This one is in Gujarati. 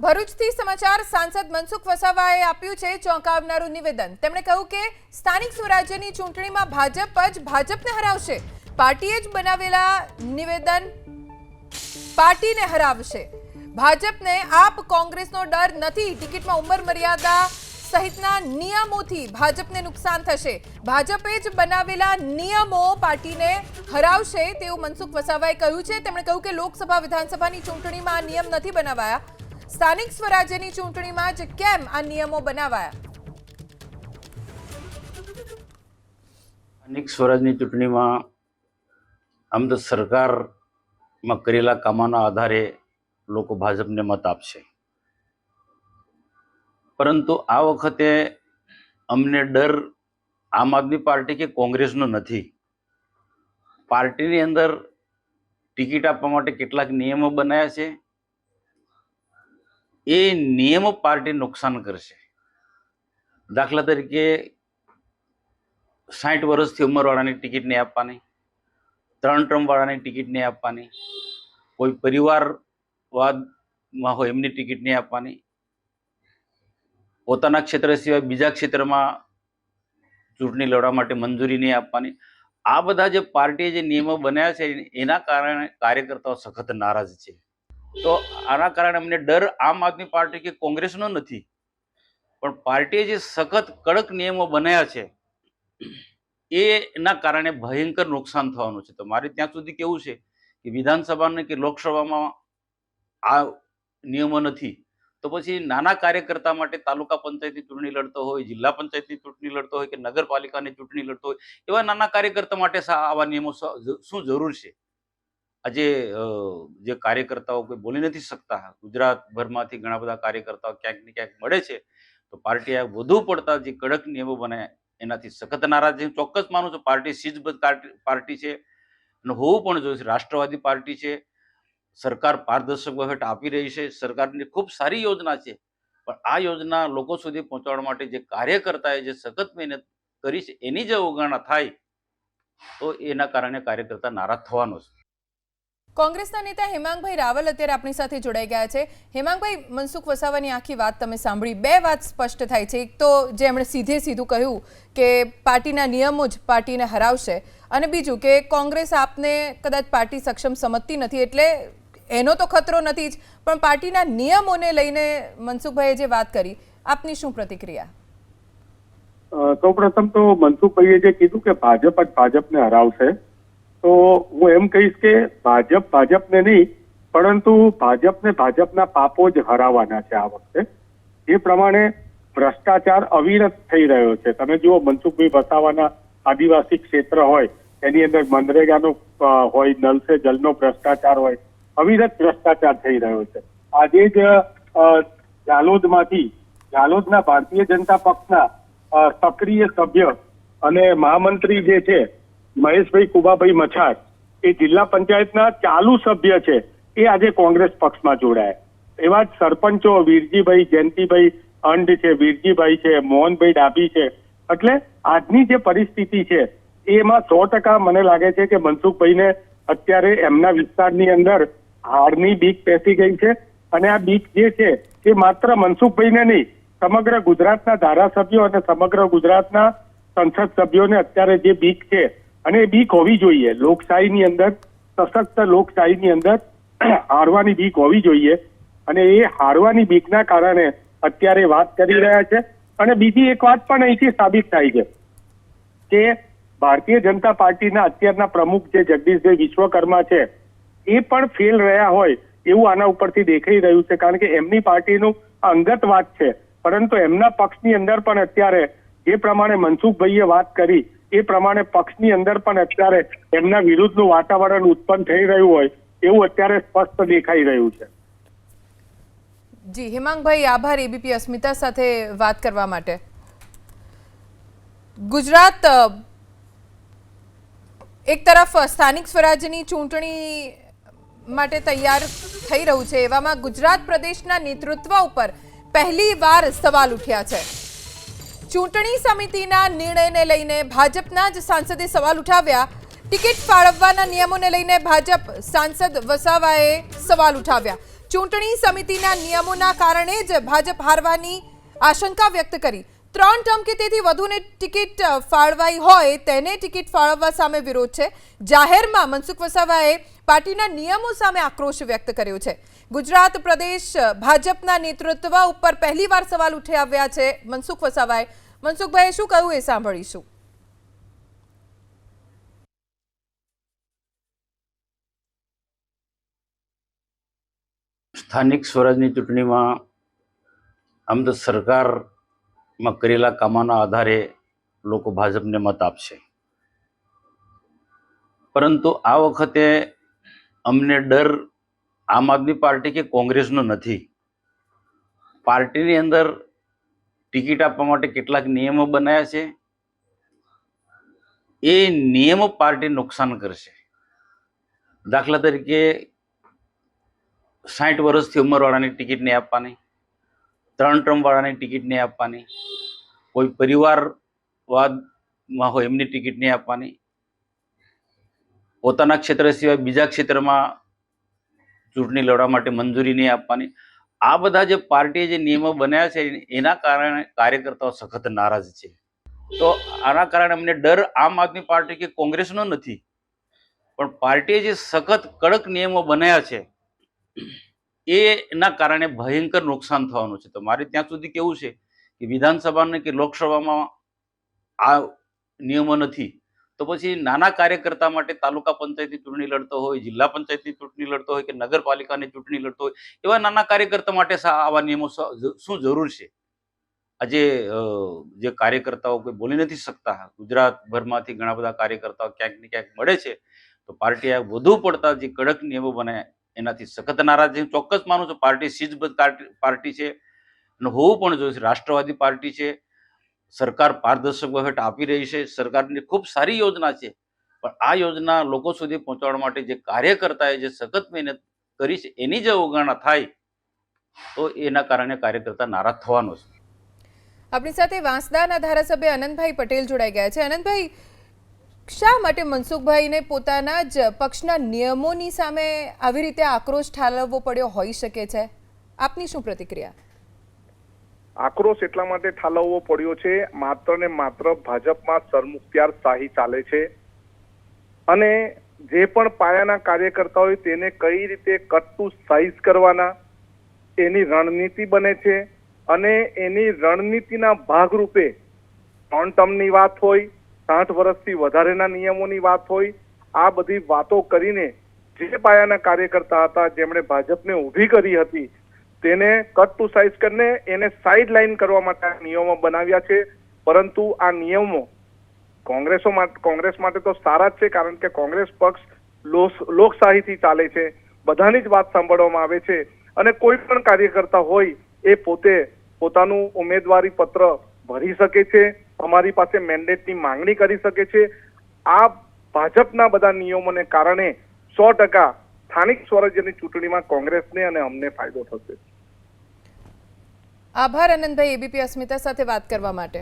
ભરૂચથી સમાચાર સાંસદ મનસુખ વસાવાએ આપ્યું છે ચોંકાવનારું નિવેદન। તેમણે કહ્યું કે સ્થાનિક સ્વરાજ્યની ચૂંટણીમાં ભાજપ જ ભાજપને હરાવશે। પાર્ટીએ જ બનાવેલા નિવેદન પાર્ટીને હરાવશે। ભાજપને આપ કોંગ્રેસનો ડર નથી। ટિકિટમાં ઉંમર મર્યાદા સહિતના નિયમોથી ભાજપને નુકસાન થશે। ભાજપે જ બનાવેલા નિયમો પાર્ટીને હરાવશે તેવું મનસુખ વસાવાએ કહ્યું છે। તેમણે કહ્યું કે લોકસભા વિધાનસભાની ચૂંટણીમાં આ નિયમ નથી બનાવાયા। સ્થાનિક સ્વરાજ્યની ચૂંટણીમાં જ કેમ આ નિયમો બનાવાયા? સ્થાનિક સ્વરાજની ચૂંટણીમાં આમ તો સરકારમાં કરેલા કામોના આધારે લોકો ભાજપને મત આપશે, પરંતુ આ વખતે અમને ડર આમ આદમી પાર્ટી કે કોંગ્રેસનો નથી। પાર્ટીની અંદર ટિકિટ આપવા માટે કેટલાક નિયમો બનાવ્યા છે। એ નિયમો પાર્ટી નુકસાન કરશે। દાખલા તરીકે 60 વર્ષથી ઉંમરવાળાની ટિકિટ નહીં આપવાની, 3 ટર્મ વાળાની ટિકિટ નહીં આપવાની, કોઈ પરિવારવાદમાં હોય એમની ટિકિટ નહીં આપવાની, પોતાના ક્ષેત્ર સિવાય બીજા ક્ષેત્રમાં ચૂંટણી લડવા માટે મંજૂરી નહીં આપવાની। આ બધા જે પાર્ટીએ જે નિયમો બનાવ્યા છે એના કારણે કાર્યકર્તાઓ સખત નારાજ છે। તો આના કારણે અમને ડર આમ આદમી પાર્ટી કે કોંગ્રેસનો નથી, પણ પાર્ટીએ જે સખત કડક નિયમો બનાવ્યા છે એના કારણે ભયંકર નુકસાન થવાનું છે। તો મારે ત્યાં સુધી કેવું છે કે વિધાનસભાને કે લોકસભામાં આ નિયમો નથી, તો પછી નાના કાર્યકર્તા માટે તાલુકા પંચાયતની ચૂંટણી લડતો હોય, જિલ્લા પંચાયતની ચૂંટણી લડતો હોય કે નગરપાલિકાની ચૂંટણી લડતો હોય, એવા નાના કાર્યકર્તા માટે આવા નિયમો શું જરૂર છે? આજે જે કાર્યકર્તાઓ કોઈ બોલી નથી શકતા, ગુજરાતભરમાંથી ઘણા બધા કાર્યકર્તાઓ ક્યાંક ને ક્યાંક મળે છે, તો પાર્ટીએ વધુ પડતા જે કડક નિયમો બનાવ્યા એનાથી સખત નારાજ છે। ચોક્કસ માનું છું પાર્ટી શિસ્તબદ્ધ પાર્ટી છે અને હોવું પણ જોઈએ। રાષ્ટ્રવાદી પાર્ટી છે, સરકાર પારદર્શક વહીવટ આપી રહી છે, સરકારની ખૂબ સારી યોજના છે, પણ આ યોજના લોકો સુધી પહોંચાડવા માટે જે કાર્યકર્તાએ જે સખત મહેનત કરી છે એની જે અવગણના થાય તો એના કારણે કાર્યકર્તા નારાજ થવાનો છે। કોંગ્રેસના નેતા હેમાંગભાઈ રાવલ અત્યારે આપણી સાથે જોડાઈ ગયા છે। હેમાંગભાઈ, મનસુખ વસાવાની આખી વાત તમે સાંભળી। બે વાત સ્પષ્ટ થાય છે। એક તો જે એમણે સીધું કહ્યું કે પાર્ટીના નિયમો જ પાર્ટીને હરાવશે, અને બીજું કે કોંગ્રેસ આપને કદાચ પાર્ટી સક્ષમ સમજતી નથી એટલે એનો તો ખતરો નથી જ, પણ પાર્ટીના નિયમોને લઈને મનસુખભાઈએ જે વાત કરી, આપની શું પ્રતિક્રિયા? સૌપ્રથમ તો મનસુખભાઈએ જે કીધું કે ભાજપ જ ભાજપને હરાવશે, તો હું એમ કહીશ કે ભાજપ ભાજપને નહીં, પરંતુ ભાજપને ભાજપના પાપો જ હરાવવાના છે આ વખતે। એ પ્રમાણે ભ્રષ્ટાચાર અવિરત થઈ રહ્યો છે। તમે જુઓ, મનસુખભાઈ વસાવાના આદિવાસી ક્ષેત્ર હોય એની અંદર મનરેગાનો હોય, નલ સે જલનો ભ્રષ્ટાચાર હોય, અવિરત ભ્રષ્ટાચાર થઈ રહ્યો છે। આજે જ ઝાલોદના ભારતીય જનતા પક્ષના સક્રિય સભ્ય અને મહામંત્રી જે છે મહેશભાઈ કુબાભાઈ મછાર, એ જિલ્લા પંચાયતના ચાલુ સભ્ય છે, એ આજે કોંગ્રેસ પક્ષમાં જોડાયા। એવા જ સરપંચો વીરજીભાઈ, જયંતિભાઈ અંડ છે, વીરજીભાઈ છે, મોહનભાઈ ડાભી છે। એટલે આજની જે પરિસ્થિતિ છે એમાં 100% મને લાગે છે કે મનસુખભાઈને અત્યારે એમના વિસ્તારની અંદર હારની બીક પેસી ગઈ છે, અને આ બીક જે છે એ માત્ર મનસુખભાઈને નહીં, સમગ્ર ગુજરાતના ધારાસભ્યો અને સમગ્ર ગુજરાતના સંસદ સભ્યોને અત્યારે જે બીક છે, અને એ બીક હોવી જોઈએ। લોકશાહીની અંદર, સશક્ત લોકશાહીની અંદર હારવાની બીક હોવી જોઈએ, અને એ હારવાની બીકના કારણે અત્યારે વાત કરી રહ્યા છે। અને બીજી એક વાત પણ અહીંથી સાબિત થાય છે કે ભારતીય જનતા પાર્ટીના અત્યારના પ્રમુખ જે જગદીશભાઈ વિશ્વકર્મા છે એ પણ ફેલ રહ્યા હોય એવું આના ઉપરથી દેખાઈ રહ્યું છે, કારણ કે એમની પાર્ટીનું અંગત વાત છે, પરંતુ એમના પક્ષની અંદર પણ અત્યારે જે પ્રમાણે મનસુખભાઈએ વાત કરી એ પ્રમાણે પક્ષની અંદર પણ અત્યારે એમના વિરુદ્ધનું વાતાવરણ ઉત્પન્ન થઈ રહ્યું હોય એવું અત્યારે સ્પષ્ટ દેખાઈ રહ્યું છે। જી હેમાંગભાઈ, આભાર એબીપી અસ્મિતા સાથે વાત કરવા માટે। ગુજરાત એક તરફ સ્થાનિક સ્વરાજ્યની ચૂંટણી માટે તૈયાર થઈ રહ્યું છે, એવામાં ગુજરાત પ્રદેશના નેતૃત્વ ઉપર પહેલી વાર સવાલ ઉઠ્યા છે। ચૂંટણી સમિતિના નિર્ણયને લઈને ભાજપના જ સાંસદે સવાલ ઉઠાવ્યા। ટિકિટ ફાળવવાના નિયમોને લઈને ભાજપ સાંસદ વસાવાએ સવાલ ઉઠાવ્યા। ચૂંટણી સમિતિના નિયમોના કારણે જ ભાજપ હારવાની આશંકા વ્યક્ત કરી. 3 ટર્મ કે તેથી વધુને ટિકિટ ફાળવાઈ હોય તેને ટિકિટ ફાળવવા સામે વિરોધ છે. જાહેરમાં મનસુખ વસાવાએ પાર્ટીના નિયમો સામે આક્રોશ વ્યક્ત કર્યો છે. ગુજરાત પ્રદેશ ભાજપના નેતૃત્વ ઉપર પહેલીવાર સવાલ ઉઠાવ્યા છે મનસુખ વસાવાએ. મનસુખભાઈએ શું કહ્યું એ સાંભળીશું. સ્થાનિક સ્વરાજની ચૂંટણીમાં આમ તો સરકારમાં કરેલા કામોના આધારે લોકો ભાજપને મત આપશે, પરંતુ આ વખતે અમને ડર આમ આદમી પાર્ટી કે કોંગ્રેસનો નથી. પાર્ટીની અંદર ટિકિટ આપવા માટે કેટલાક નિયમો બનાવ્યા છે. એ નિયમો પાર્ટી નુકસાન કરશે. દાખલા તરીકે 60 વર્ષથી ઉંમરવાળાની ટિકિટ નહીં આપવાની, 3 ટર્મ વાળાની ટિકિટ નહીં આપવાની, કોઈ પરિવારવાદમાં હોય એમની ટિકિટ નહીં આપવાની, પોતાના ક્ષેત્ર સિવાય બીજા ક્ષેત્રમાં ચૂંટણી લડવા માટે મંજૂરી નહીં આપવાની. આ બધા જે પાર્ટીએ જે નિયમો બનાવ્યા છે એના કારણે કાર્યકર્તાઓ સખત નારાજ છે. તો આના કારણે અમને ડર આમ આદમી પાર્ટી કે કોંગ્રેસનો નથી, પણ પાર્ટીએ જે સખત કડક નિયમો બનાવ્યા છે એના કારણે ભયંકર નુકસાન થવાનું છે. તો મારે ત્યાં સુધી કેવું છે કે વિધાનસભાને કે લોકસભામાં આ નિયમો નથી, તો પછી નાના કાર્યકર્તા માટે તાલુકા પંચાયતની ચૂંટણી લડતો હોય, જિલ્લા પંચાયતની ચૂંટણી લડતો હોય કે નગરપાલિકાની ચૂંટણી લડતો હોય, એવા નાના કાર્યકર્તા માટે આવા નિયમો શું જરૂર છે? આજે જે કાર્યકર્તાઓ કોઈ બોલી નથી શકતા, ગુજરાતભરમાંથી ઘણા બધા કાર્યકર્તાઓ ક્યાંક ને ક્યાંક મળે છે, તો પાર્ટીએ વધુ પડતા જે કડક નિયમો બનાવ્યા એનાથી સખત નારાજ છે. ચોક્કસ માનું છું પાર્ટી શિસ્તબદ્ધ પાર્ટી છે અને હોવું પણ જોઈએ. રાષ્ટ્રવાદી પાર્ટી છે, સરકાર પારદર્શક વહીવટ આપી રહી છે, સરકારની ખૂબ સારી યોજના છે, પણ આ યોજના લોકો સુધી પહોંચાડવા માટે જે કાર્યકર્તાએ જે સખત મહેનત કરી છે એની જે અવગણના થાય તો એના કારણે કાર્યકર્તા નારાજ થવાનો છે. આપણી સાથે વાંસદાના ધારાસભ્ય અનંતભાઈ પટેલ જોડાઈ ગયા છે. અનંતભાઈ, શા માટે મનસુખભાઈને પોતાના જ પક્ષના નિયમોની સામે આવી રીતે આક્રોશ ઠાલવવો પડ્યો હોઈ શકે છે? આપની શું પ્રતિક્રિયા? આક્રોશ એટલા માટે ઠાલવવો પડ્યો છે, માત્ર ને માત્ર ભાજપમાં સરમુખત્યારશાહી ચાલે છે અને જે પણ પાયાના કાર્યકર્તા હોય તેને કઈ રીતે કટ ટુ સાઇઝ કરવાના એની રણનીતિ બને છે અને એની રણનીતિના ભાગરૂપે 3 ટર્મની વાત હોય, 60 વર્ષથી વધારેના નિયમોની વાત હોય, આ બધી વાતો કરીને જે પાયાના કાર્યકર્તા હતા જેમણે ભાજપને ઊભી કરી હતી તેને કટ ટુ સાઇઝ કરીને એને સાઇડ લાઇન કરવા માટે નિયમો બનાવ્યા છે. પરંતુ આ નિયમો કોંગ્રેસ માટે તો સારા જ છે, કારણ કે કોંગ્રેસ પક્ષ લોકશાહીથી ચાલે છે, બધાની જ વાત સાંભળવામાં આવે છે અને કોઈ પણ કાર્યકર્તા હોય એ પોતે પોતાનું ઉમેદવારી પત્ર ભરી શકે છે, અમારી પાસે મેન્ડેટની માંગણી કરી શકે છે. આ ભાજપના બધા નિયમોને કારણે 100% સ્થાનિક સ્વરાજ્યની ચૂંટણીમાં કોંગ્રેસને અને અમને ફાયદો થશે. આભાર અનંતભાઈ, એબીપી અસ્મિતા સાથે વાત કરવા માટે.